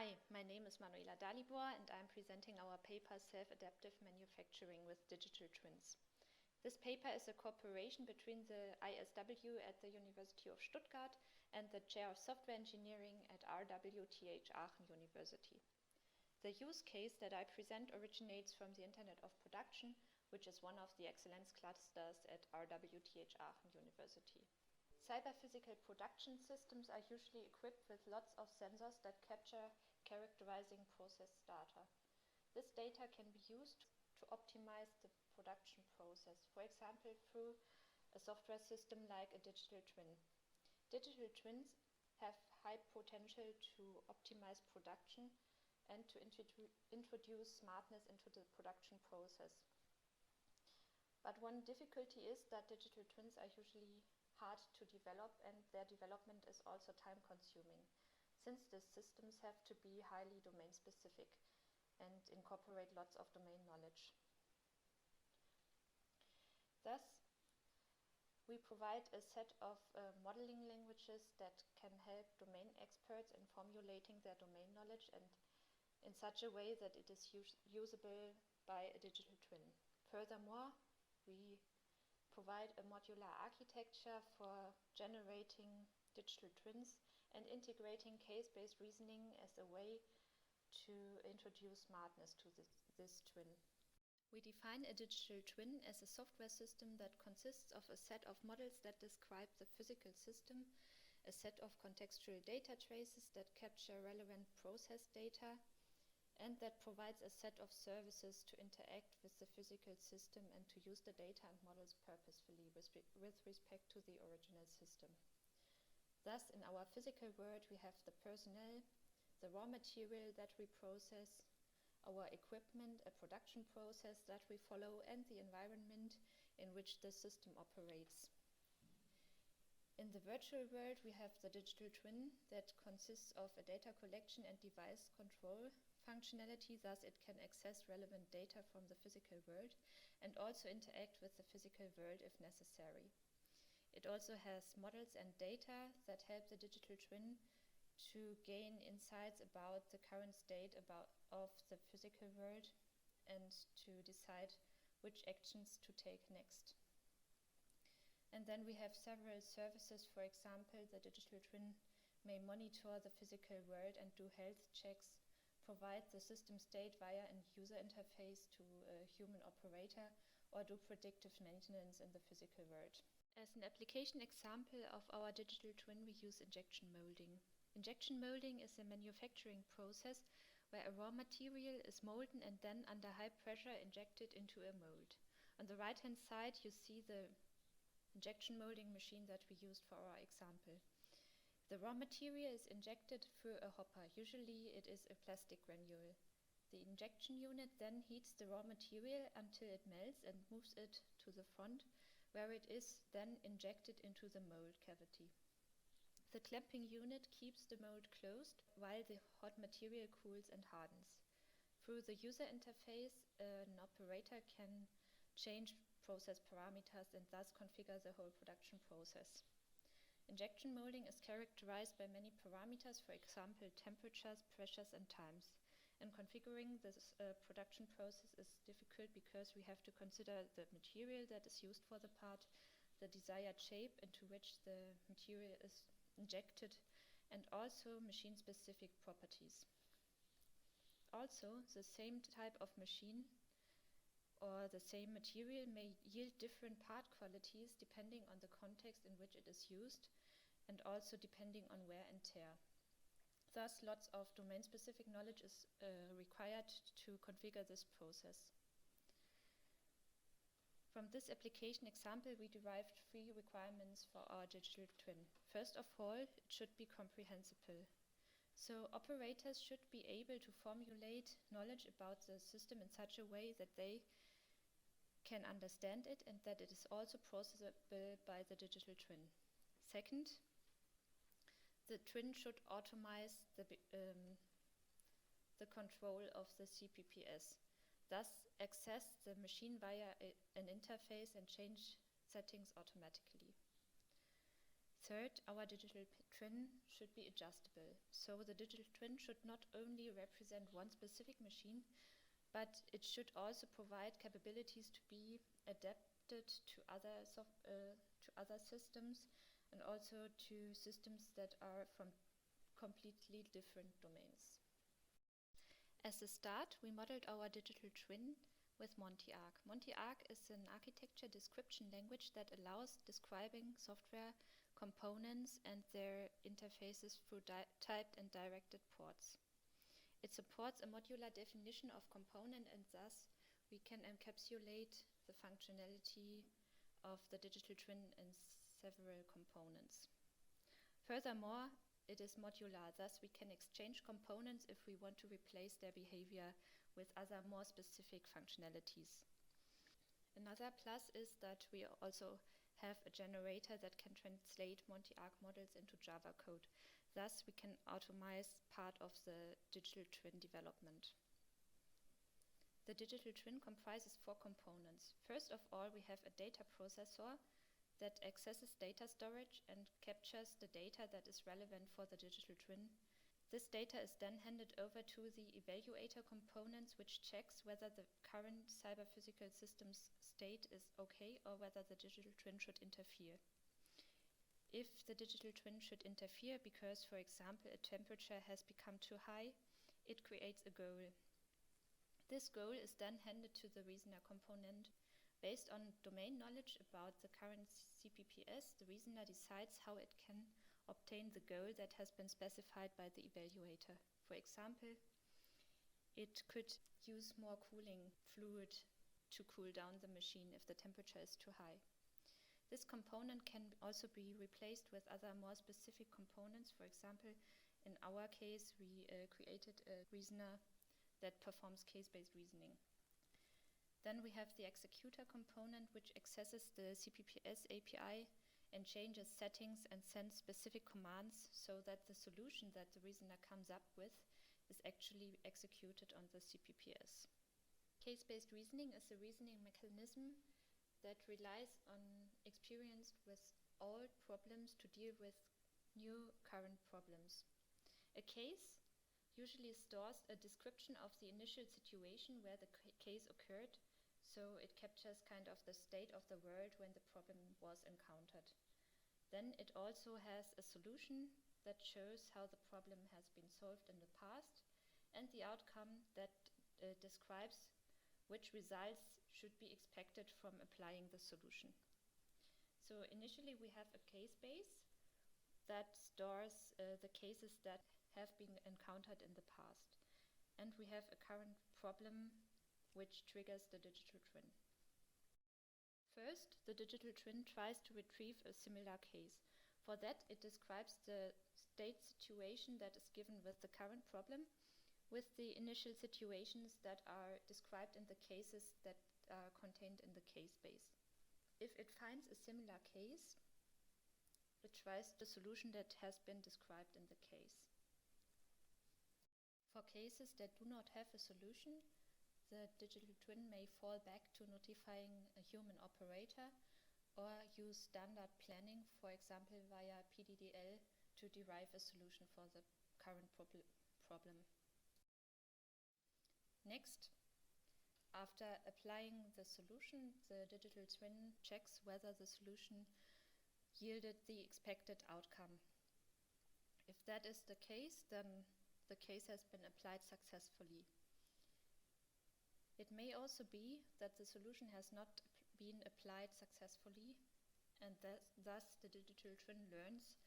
Hi, my name is Manuela Dalibor and I'm presenting our paper Self-Adaptive Manufacturing with Digital Twins. This paper is a cooperation between the ISW at the University of Stuttgart and the Chair of Software Engineering at RWTH Aachen University. The use case that I present originates from the Internet of Production, which is one of the excellence clusters at RWTH Aachen University. Cyber-physical production systems are usually equipped with lots of sensors that capture characterizing process data. This data can be used to optimize the production process, for example, through a software system like a digital twin. Digital twins have high potential to optimize production and to introduce smartness into the production process. But one difficulty is that digital twins are usually hard to develop, and their development is also time-consuming, since the systems have to be highly domain-specific and incorporate lots of domain knowledge. Thus, we provide a set of modeling languages that can help domain experts in formulating their domain knowledge and in such a way that it is usable by a digital twin. Furthermore, we provide a modular architecture for generating digital twins and integrating case-based reasoning as a way to introduce smartness to this twin. We define a digital twin as a software system that consists of a set of models that describe the physical system, a set of contextual data traces that capture relevant process data, and that provides a set of services to interact with the physical system and to use the data and models purposefully with respect to the original system. Thus, in our physical world, we have the personnel, the raw material that we process, our equipment, a production process that we follow, and the environment in which the system operates. In the virtual world, we have the digital twin that consists of a data collection and device control functionality, thus it can access relevant data from the physical world and also interact with the physical world if necessary. It also has models and data that help the digital twin to gain insights about the current state of the physical world and to decide which actions to take next. And then we have several services. For example, the digital twin may monitor the physical world and do health checks, provide the system state via a user interface to a human operator, or do predictive maintenance in the physical world. As an application example of our digital twin, we use injection molding. Injection molding is a manufacturing process where a raw material is molten and then under high pressure injected into a mold. On the right-hand side, you see the injection molding machine that we used for our example. The raw material is injected through a hopper. Usually it is a plastic granule. The injection unit then heats the raw material until it melts and moves it to the front, where it is then injected into the mold cavity. The clamping unit keeps the mold closed while the hot material cools and hardens. Through the user interface, an operator can change process parameters and thus configure the whole production process. Injection molding is characterized by many parameters, for example, temperatures, pressures, and times. And configuring this production process is difficult because we have to consider the material that is used for the part, the desired shape into which the material is injected, and also machine-specific properties. Also, the same type of machine or the same material may yield different part qualities depending on the context in which it is used and also depending on wear and tear. Thus, lots of domain-specific knowledge is required to configure this process. From this application example, we derived 3 requirements for our digital twin. First of all, it should be comprehensible. So operators should be able to formulate knowledge about the system in such a way that they can understand it and that it is also processable by the digital twin. Second, the twin should automate the control of the CPPS, thus access the machine via an interface and change settings automatically. Third, our digital twin should be adjustable. So the digital twin should not only represent one specific machine, but it should also provide capabilities to be adapted to other systems, and also to systems that are from completely different domains. As a start, we modeled our digital twin with MontyArc. MontyArc is an architecture description language that allows describing software components and their interfaces through typed and directed ports. It supports a modular definition of component, and thus we can encapsulate the functionality of the digital twin in several components. Furthermore, it is modular, thus we can exchange components if we want to replace their behavior with other more specific functionalities. Another plus is that we also have a generator that can translate MontyArc models into Java code. Thus, we can automate part of the digital twin development. The digital twin comprises 4 components. First of all, we have a data processor that accesses data storage and captures the data that is relevant for the digital twin. This data is then handed over to the evaluator components, which checks whether the current cyber-physical system's state is okay or whether the digital twin should interfere. If the digital twin should interfere because, for example, a temperature has become too high, it creates a goal. This goal is then handed to the reasoner component. Based on domain knowledge about the current CPPS, the reasoner decides how it can obtain the goal that has been specified by the evaluator. For example, it could use more cooling fluid to cool down the machine if the temperature is too high. This component can also be replaced with other more specific components. For example, in our case, we created a reasoner that performs case-based reasoning. Then we have the executor component, which accesses the CPPS API and changes settings and sends specific commands so that the solution that the reasoner comes up with is actually executed on the CPPS. Case-based reasoning is a reasoning mechanism that relies on experience with old problems to deal with new current problems. A case usually stores a description of the initial situation where the case occurred, so it captures kind of the state of the world when the problem was encountered. Then it also has a solution that shows how the problem has been solved in the past, and the outcome that describes which results should be expected from applying the solution. So initially we have a case base that stores the cases that have been encountered in the past. And we have a current problem which triggers the digital twin. First, the digital twin tries to retrieve a similar case. For that, it describes the state situation that is given with the current problem with the initial situations that are described in the cases that are contained in the case base. If it finds a similar case, it tries the solution that has been described in the case. For cases that do not have a solution, the digital twin may fall back to notifying a human operator or use standard planning, for example via PDDL, to derive a solution for the current problem. Next, after applying the solution, the digital twin checks whether the solution yielded the expected outcome. If that is the case, then the case has been applied successfully. It may also be that the solution has not been applied successfully, and thus the digital twin learns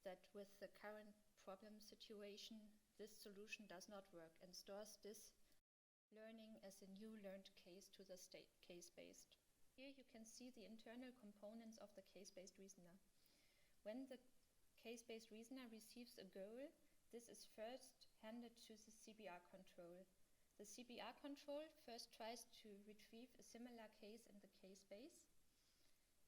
that with the current problem situation, this solution does not work, and stores this learning as a new learned case to the case-based. Here you can see the internal components of the case-based reasoner. When the case-based reasoner receives a goal, this is first handed to the CBR control. The CBR control first tries to retrieve a similar case in the case base.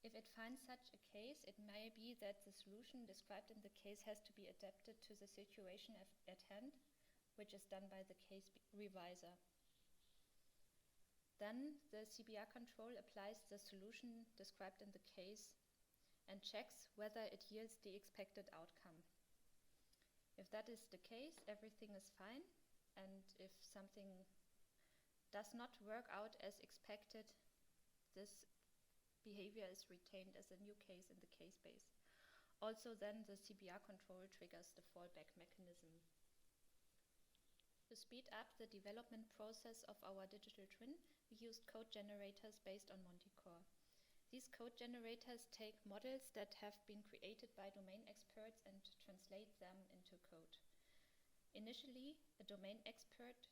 If it finds such a case, it may be that the solution described in the case has to be adapted to the situation at hand, which is done by the case reviser. Then the CBR control applies the solution described in the case and checks whether it yields the expected outcome. If that is the case, everything is fine, and if something does not work out as expected, this behavior is retained as a new case in the case base. Also then the CBR control triggers the fallback mechanism. To speed up the development process of our digital twin, we used code generators based on Monticore. These code generators take models that have been created by domain experts and translate them into code. Initially, a domain expert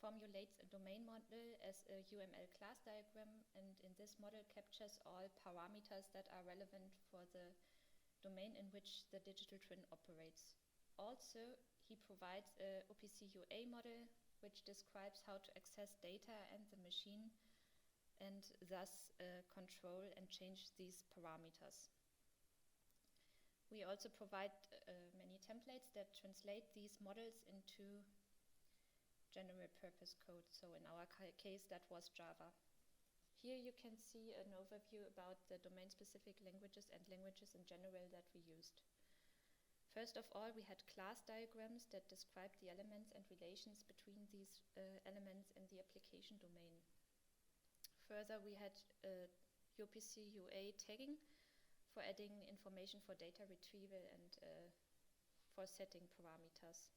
formulates a domain model as a UML class diagram, and in this model captures all parameters that are relevant for the domain in which the digital twin operates. Also, he provides a OPC UA model which describes how to access data and the machine, and thus control and change these parameters. We also provide many templates that translate these models into general purpose code. So in our case, that was Java. Here you can see an overview about the domain-specific languages and languages in general that we used. First of all, we had class diagrams that describe the elements and relations between these elements in the application domain. Further, we had UPC UA tagging for adding information for data retrieval and for setting parameters.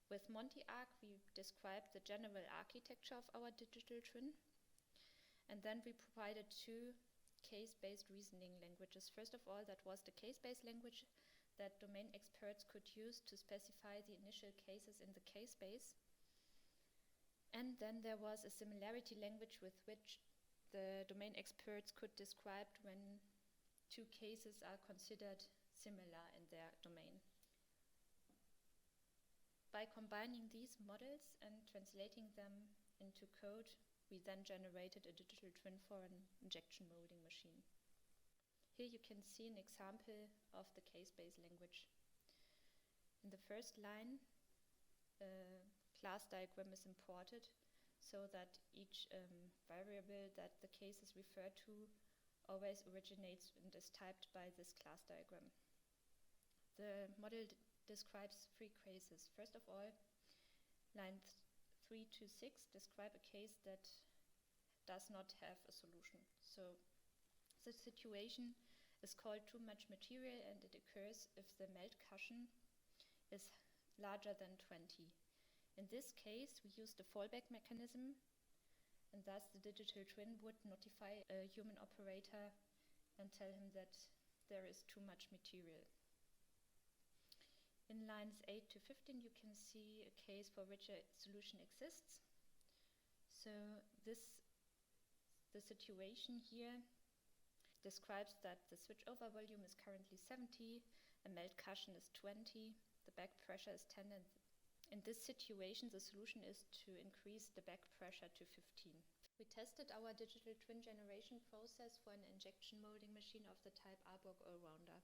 With MontiArc, we described the general architecture of our digital twin. And then we provided two case-based reasoning languages. First of all, that was the case-based language that domain experts could use to specify the initial cases in the case base. And then there was a similarity language with which the domain experts could describe when two cases are considered similar in their domain. By combining these models and translating them into code, we then generated a digital twin for an injection molding machine. Here you can see an example of the case-based language. In the first line, a class diagram is imported so that each variable that the case is referred to always originates and is typed by this class diagram. The model describes three cases. First of all, line 3 to 6 describe a case that does not have a solution. So the situation is called too much material, and it occurs if the melt cushion is larger than 20. In this case, we use the fallback mechanism, and thus the digital twin would notify a human operator and tell him that there is too much material. In lines 8 to 15, you can see a case for which a solution exists. So the situation here describes that the switchover volume is currently 70, a melt cushion is 20, the back pressure is 10, and in this situation, the solution is to increase the back pressure to 15. We tested our digital twin generation process for an injection molding machine of the type ARBOC Allrounder.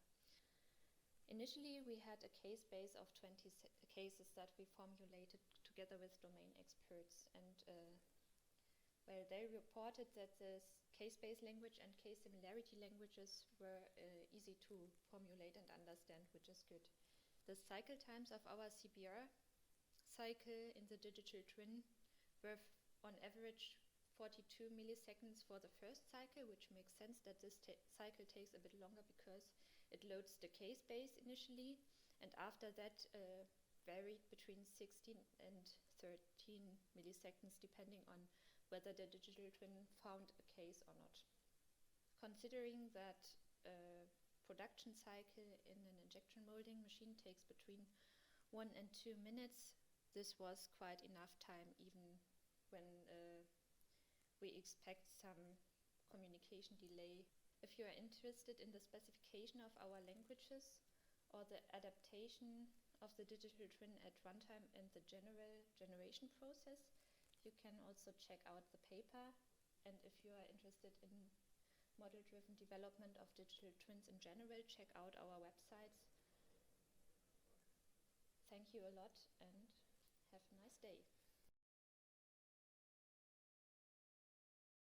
Initially, we had a case base of 20 cases that we formulated together with domain experts, and they reported that the case-based language and case similarity languages were easy to formulate and understand, which is good. The cycle times of our CBR cycle in the digital twin were on average 42 milliseconds for the first cycle, which makes sense that this cycle takes a bit longer because it loads the case base initially, and after that varied between 16 and 13 milliseconds depending on whether the digital twin found a case or not. Considering that production cycle in an injection molding machine takes between 1 and 2 minutes, this was quite enough time even when we expect some communication delay. If you are interested in the specification of our languages or the adaptation of the digital twin at runtime and the generation process, you can also check out the paper. And if you are interested in model-driven development of digital twins in general, check out our websites. Thank you a lot and have a nice day.